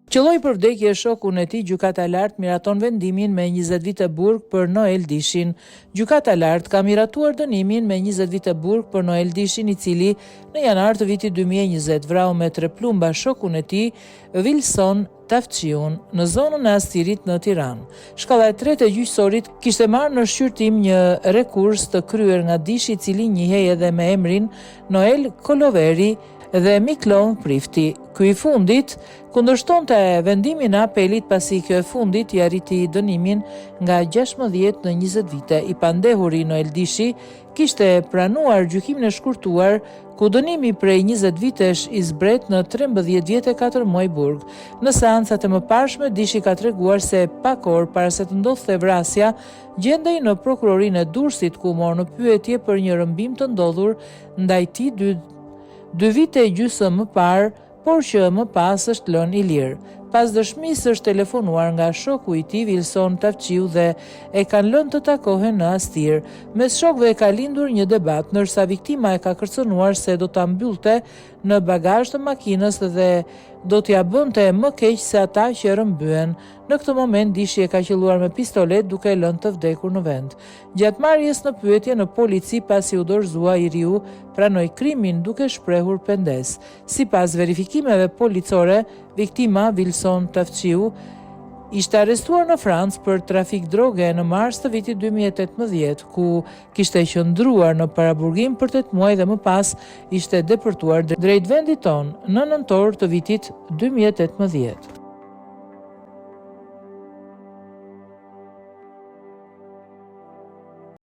Qelloi për vdekje shokun e tij, gjykata e lartë miraton vendimin me 20 vite burg për Noel Dishin. Gjykata e lartë ka miratuar dënimin me 20 vite burg për Noel Dishin, i cili në janar të vitit 2020 vrau me 3 plumba shokun e tij, Wilson Tafçiun, në zonën e Astirit në Tiranë. Shkalla e tretë e gjyqësorit kishte marrë në shqyrtim një rekurs të kryer nga Dishi, i cili njihej edhe me emrin Noel Koloveri dhe Miklon Prifti. Ky i fundit kundërshtonte vendimin e apelit, pasi kjo e fundit i arriti dënimin nga 16 në 20 vite. I pandehuri Noel Dishi kishte pranuar gjykimin e shkurtuar, ku dënimi prej 20 vitesh i zbret në 13 vjet e 4 muaj burg. Në seancat e mëparshme, Dishi ka treguar se pak orë para se të ndodhte vrasja, gjendej në prokurorinë e Durrësit, ku morë në pyetje për një rrëmbim të ndodhur ndaj tij 2 vite e gjysmë më parë, por që më pas është lënë i lirë. Pas dëshmisë është telefonuar nga shoku i tij, Wilson Tafçiu, dhe e kanë lënë të takohen në Astir. Mes shokëve ka lindur një debat, ndërsa viktima e ka kërcënuar se do ta mbyllte në bagazh të makinës dhe do t'ja bënte më keq se ata që rrëmbyen. Në këtë moment Dishi e ka qelluar me pistolet, duke lënë të vdekur në vend. Gjatë marrjes në pyetje në polici, pasi u dorëzua, i riu pranoi krimin duke shprehur pendes. Sipas verifikimeve policore, viktima Wilson Tafçiu ishte arrestuar në Francë për trafik droge në mars të vitit 2018, ku kishte qëndruar në paraburgim për 8 muaj dhe më pas ishte deportuar drejt vendit tonë në nëntor të vitit 2018.